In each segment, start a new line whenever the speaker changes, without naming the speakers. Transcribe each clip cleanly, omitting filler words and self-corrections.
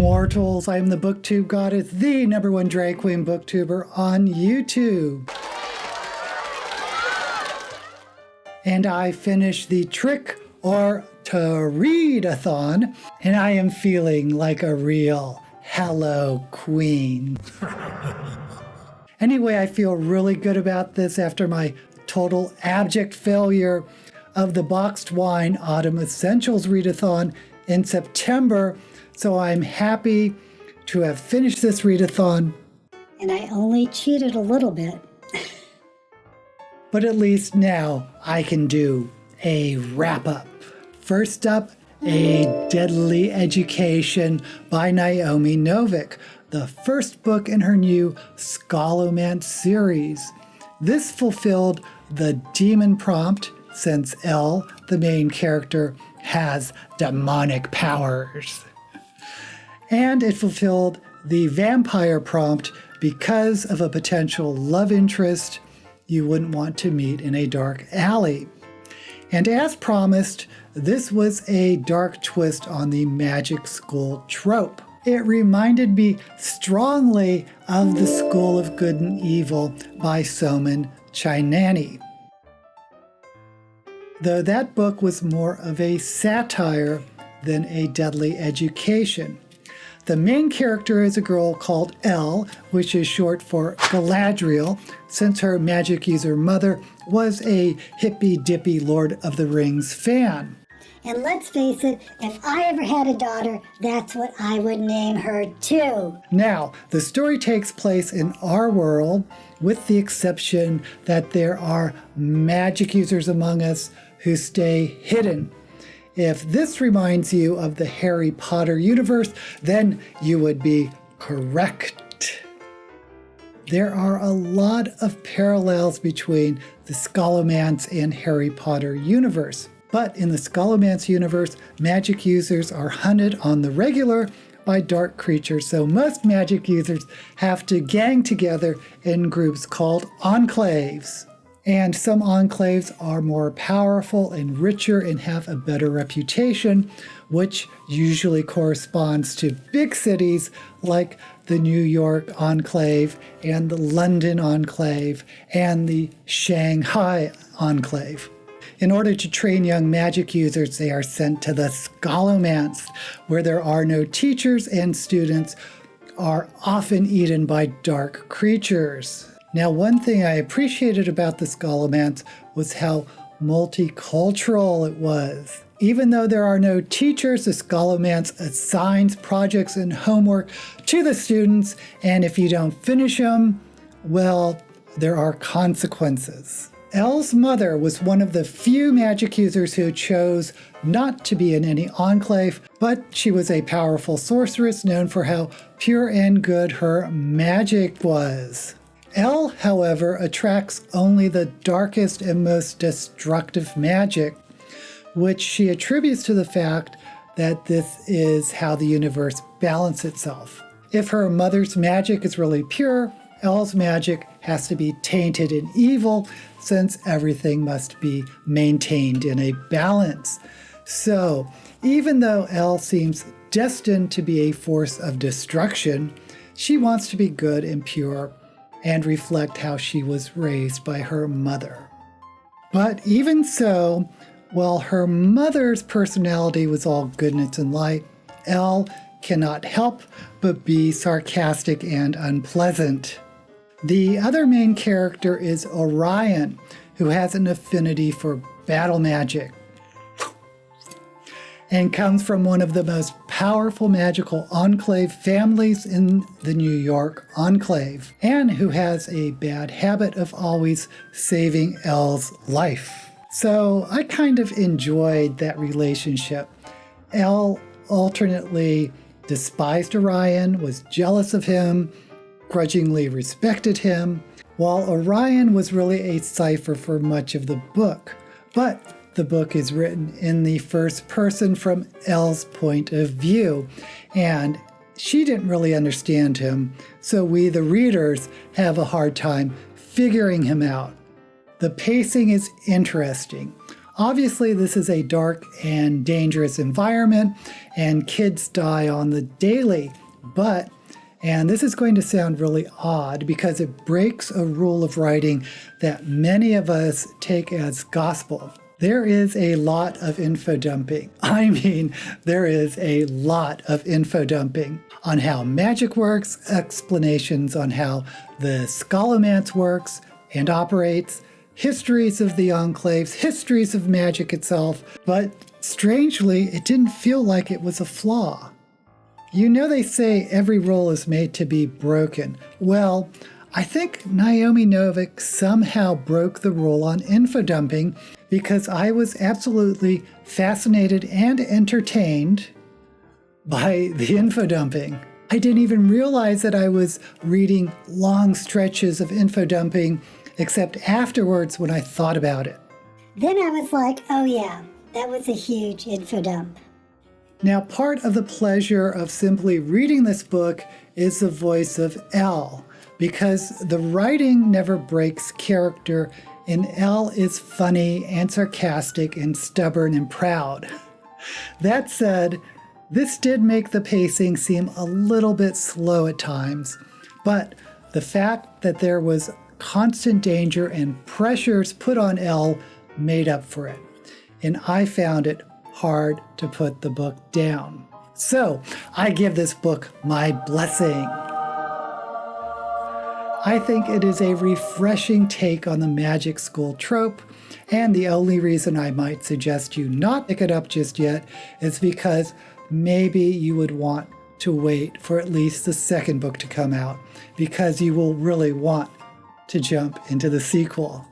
mortals. I am the BookTube Goddess, the #1 drag queen booktuber on YouTube. And I finished the Trick or to Readathon, and I am feeling like a real hello queen. Anyway, I feel really good about this after my total abject failure of the Boxed Wine Autumn Essentials Readathon in September. So I'm happy to have finished this readathon.
And I only cheated a little bit.
But at least now I can do a wrap-up. First up, A Deadly Education by Naomi Novik, the first book in her new Scholomance series. This fulfilled the demon prompt since Elle, the main character, has demonic powers. And it fulfilled the vampire prompt because of a potential love interest you wouldn't want to meet in a dark alley. And as promised, this was a dark twist on the magic school trope. It reminded me strongly of The School of Good and Evil by Soman Chainani. Though that book was more of a satire than a deadly education. The main character is a girl called Elle, which is short for Galadriel, since her magic user mother was a hippy-dippy Lord of the Rings fan.
And let's face it, if I ever had a daughter, that's what I would name her too.
Now, the story takes place in our world, with the exception that there are magic users among us who stay hidden. If this reminds you of the Harry Potter universe, then you would be correct. There are a lot of parallels between the Scholomance and Harry Potter universe. But in the Scholomance universe, magic users are hunted on the regular by dark creatures, so most magic users have to gang together in groups called enclaves. And some enclaves are more powerful and richer and have a better reputation, which usually corresponds to big cities like the New York Enclave and the London Enclave and the Shanghai Enclave. In order to train young magic users, they are sent to the Scholomance, where there are no teachers and students are often eaten by dark creatures. Now, one thing I appreciated about the Scholomance was how multicultural it was. Even though there are no teachers, the Scholomance assigns projects and homework to the students, and if you don't finish them, well, there are consequences. Elle's mother was one of the few magic users who chose not to be in any enclave, but she was a powerful sorceress known for how pure and good her magic was. Elle, however, attracts only the darkest and most destructive magic, which she attributes to the fact that this is how the universe balances itself. If her mother's magic is really pure, Elle's magic has to be tainted and evil, since everything must be maintained in a balance. So, even though Elle seems destined to be a force of destruction, she wants to be good and pure and reflect how she was raised by her mother. But even so, while her mother's personality was all goodness and light, Elle cannot help but be sarcastic and unpleasant. The other main character is Orion, who has an affinity for battle magic and comes from one of the most powerful magical enclave families in the New York Enclave, and who has a bad habit of always saving Elle's life. So I kind of enjoyed that relationship. Elle alternately despised Orion, was jealous of him, grudgingly respected him, while Orion was really a cipher for much of the book. But the book is written in the first person from Elle's point of view, and she didn't really understand him, so we, the readers, have a hard time figuring him out. The pacing is interesting. Obviously, this is a dark and dangerous environment, and kids die on the daily. But, and this is going to sound really odd because it breaks a rule of writing that many of us take as gospel. There is a lot of info dumping. I mean, there is a lot of info dumping on how magic works, explanations on how the scholomance works and operates, histories of the enclaves, histories of magic itself, but strangely, it didn't feel like it was a flaw. You know they say every rule is made to be broken. Well, I think Naomi Novik somehow broke the rule on info dumping because I was absolutely fascinated and entertained by the info dumping. I didn't even realize that I was reading long stretches of info dumping except afterwards when I thought about it.
Then I was like, oh yeah, that was a huge info dump.
Now, part of the pleasure of simply reading this book is the voice of Elle, because the writing never breaks character, and Elle is funny and sarcastic and stubborn and proud. That said, this did make the pacing seem a little bit slow at times, but the fact that there was constant danger and pressures put on Elle made up for it, and I found it hard to put the book down. So I give this book my blessing. I think it is a refreshing take on the magic school trope, and the only reason I might suggest you not pick it up just yet is because maybe you would want to wait for at least the second book to come out, because you will really want to jump into the sequel.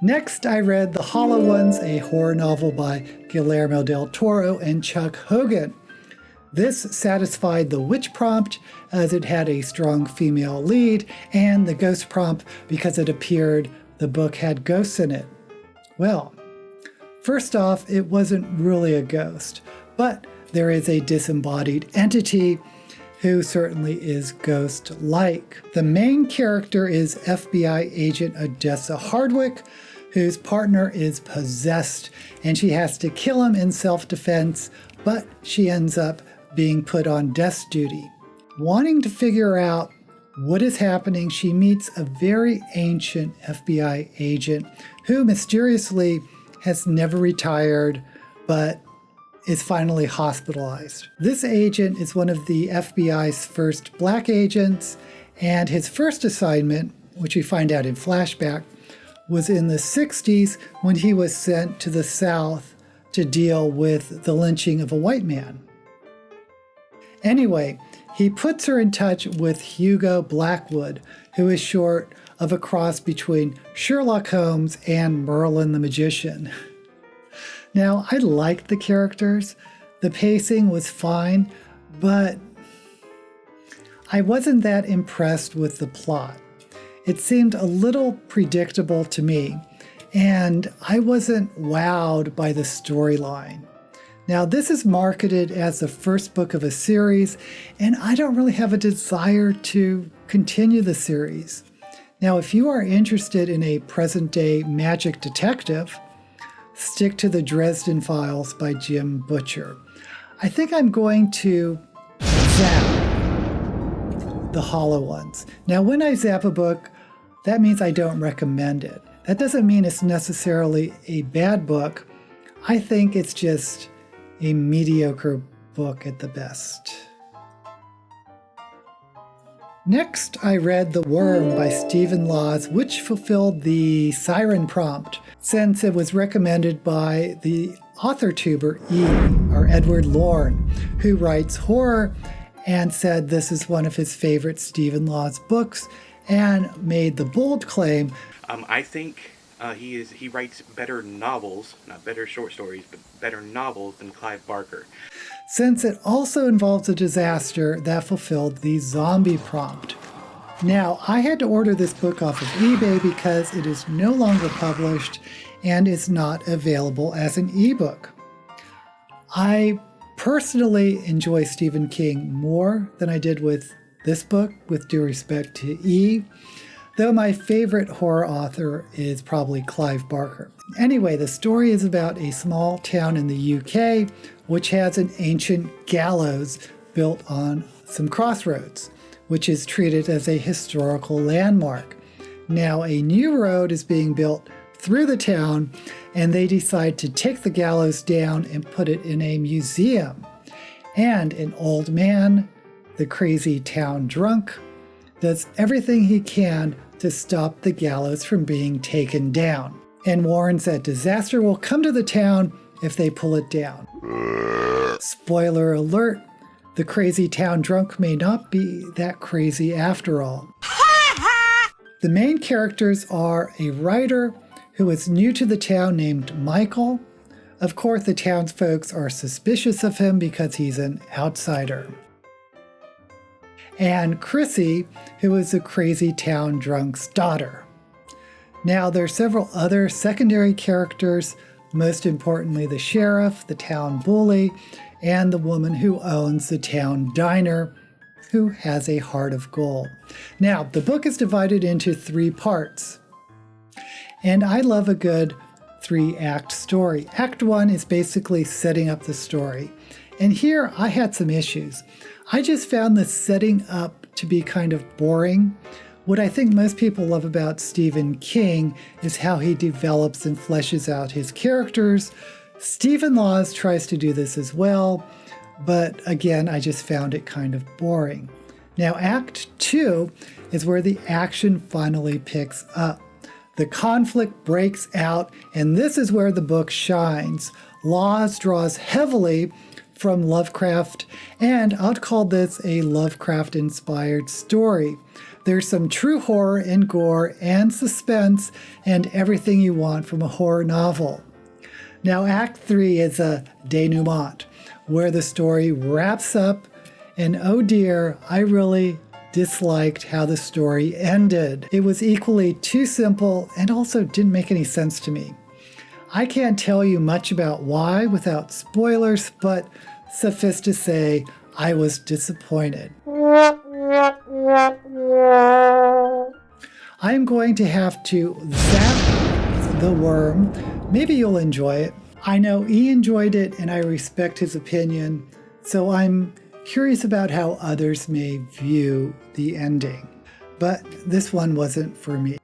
Next, I read The Hollow Ones, a horror novel by Guillermo del Toro and Chuck Hogan. This satisfied the witch prompt as it had a strong female lead, and the ghost prompt because it appeared the book had ghosts in it. Well, first off, it wasn't really a ghost, but there is a disembodied entity who certainly is ghost-like. The main character is FBI agent Odessa Hardwick, whose partner is possessed, and she has to kill him in self-defense, but she ends up being put on desk duty. Wanting to figure out what is happening, she meets a very ancient FBI agent who mysteriously has never retired, but is finally hospitalized. This agent is one of the FBI's first black agents, and his first assignment, which we find out in flashback, was in the 60s when he was sent to the South to deal with the lynching of a white man. Anyway, he puts her in touch with Hugo Blackwood, who is short of a cross between Sherlock Holmes and Merlin the Magician. Now, I liked the characters. The pacing was fine, but I wasn't that impressed with the plot. It seemed a little predictable to me, and I wasn't wowed by the storyline. Now, this is marketed as the first book of a series, and I don't really have a desire to continue the series. Now, if you are interested in a present-day magic detective, stick to the Dresden Files by Jim Butcher. I think I'm going to zap The Hollow Ones. Now, when I zap a book, that means I don't recommend it. That doesn't mean it's necessarily a bad book. I think it's just a mediocre book at the best. Next, I read The Wyrm by Stephen Laws, which fulfilled the Siren prompt, since it was recommended by the author tuber E, or Edward Lorn, who writes horror and said this is one of his favorite Stephen Laws books, and made the bold claim.
I think he writes better novels, not better short stories, but better novels than Clive Barker.
Since it also involves a disaster that fulfilled the zombie prompt. Now, I had to order this book off of eBay because it is no longer published and is not available as an ebook. I personally enjoy Stephen King more than I did with this book, with due respect to E. though my favorite horror author is probably Clive Barker. Anyway, the story is about a small town in the UK which has an ancient gallows built on some crossroads, which is treated as a historical landmark. Now, a new road is being built through the town, and they decide to take the gallows down and put it in a museum. And an old man, the crazy town drunk, does everything he can to stop the gallows from being taken down, and warns that disaster will come to the town if they pull it down. Spoiler alert, the crazy town drunk may not be that crazy after all. The main characters are a writer who is new to the town named Michael. Of course, the townsfolk are suspicious of him because he's an outsider. And Chrissy, who is the crazy town drunk's daughter. Now, there are several other secondary characters, most importantly the sheriff, the town bully, and the woman who owns the town diner, who has a heart of gold. Now, the book is divided into 3 parts, and I love a good 3-act story. Act 1 is basically setting up the story, and here I had some issues. I just found the setting up to be kind of boring. What I think most people love about Stephen King is how he develops and fleshes out his characters. Stephen Laws tries to do this as well, but again, I just found it kind of boring. Now, Act 2 is where the action finally picks up. The conflict breaks out, and this is where the book shines. Laws draws heavily from Lovecraft, and I'd call this a Lovecraft-inspired story. There's some true horror and gore and suspense and everything you want from a horror novel. Now, Act 3 is a denouement, where the story wraps up, and oh dear, I really disliked how the story ended. It was equally too simple and also didn't make any sense to me. I can't tell you much about why without spoilers, but suffice to say, I was disappointed. I'm going to have to zap the Wyrm. Maybe you'll enjoy it. I know he enjoyed it and I respect his opinion, so I'm curious about how others may view the ending. But this one wasn't for me.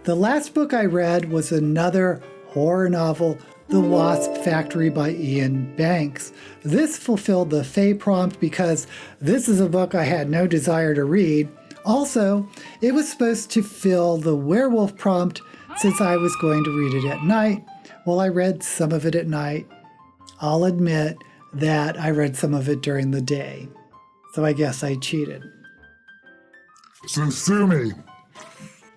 The last book I read was another horror novel, The Wasp Factory by Ian Banks. This fulfilled the Fae prompt because this is a book I had no desire to read. Also, it was supposed to fill the werewolf prompt since I was going to read it at night. Well, I read some of it at night. I'll admit that I read some of it during the day. So I guess I cheated.
So sue me.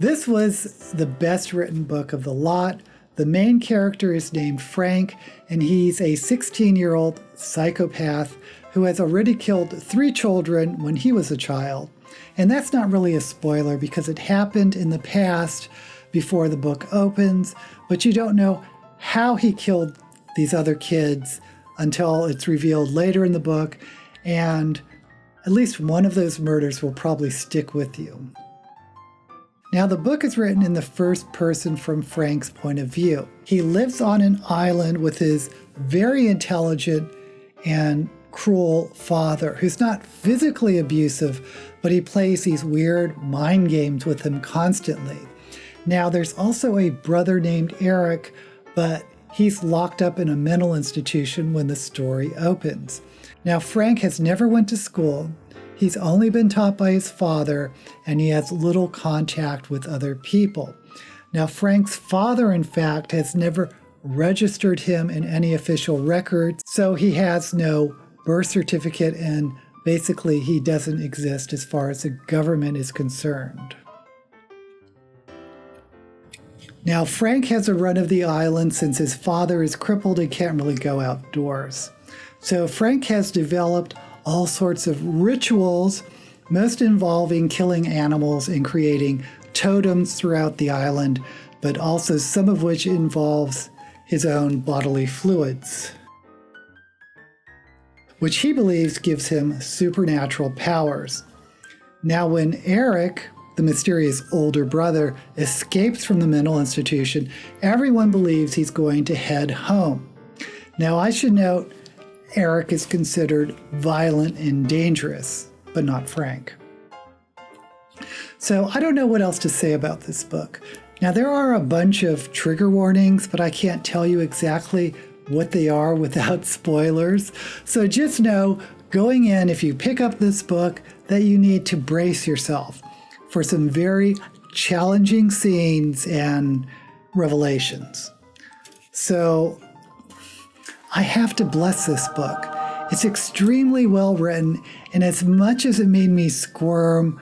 This was the best written book of the lot. The main character is named Frank, and he's a 16-year-old psychopath who has already killed 3 children when he was a child. And that's not really a spoiler because it happened in the past before the book opens, but you don't know how he killed these other kids until it's revealed later in the book, and at least one of those murders will probably stick with you. Now, the book is written in the first person from Frank's point of view. He lives on an island with his very intelligent and cruel father, who's not physically abusive, but he plays these weird mind games with him constantly. Now, there's also a brother named Eric, but he's locked up in a mental institution when the story opens. Now, Frank has never went to school. He's only been taught by his father, and he has little contact with other people. Now, Frank's father, in fact, has never registered him in any official records, so he has no birth certificate, and basically he doesn't exist as far as the government is concerned. Now, Frank has a run of the island since his father is crippled and can't really go outdoors. So Frank has developed all sorts of rituals, most involving killing animals and creating totems throughout the island, but also some of which involves his own bodily fluids, which he believes gives him supernatural powers. Now, when Eric, the mysterious older brother, escapes from the mental institution, everyone believes he's going to head home. Now, I should note, Eric is considered violent and dangerous, but not frank. So I don't know what else to say about this book. Now, there are a bunch of trigger warnings, but I can't tell you exactly what they are without spoilers. So just know, going in, if you pick up this book, that you need to brace yourself for some very challenging scenes and revelations. So I have to bless this book. It's extremely well written, and as much as it made me squirm,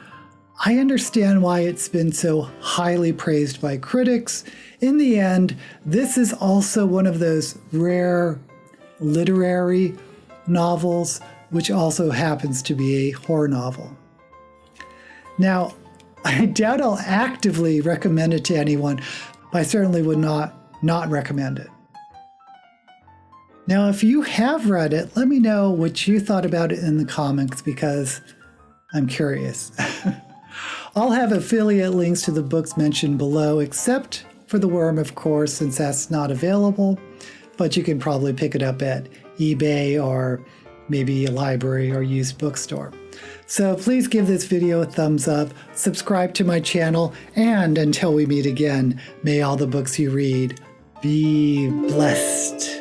I understand why it's been so highly praised by critics. In the end, this is also one of those rare literary novels, which also happens to be a horror novel. Now, I doubt I'll actively recommend it to anyone, but I certainly would not recommend it. Now, if you have read it, let me know what you thought about it in the comments, because I'm curious. I'll have affiliate links to the books mentioned below, except for the Wyrm, of course, since that's not available, but you can probably pick it up at eBay or maybe a library or used bookstore. So please give this video a thumbs up, subscribe to my channel, and until we meet again, may all the books you read be blessed.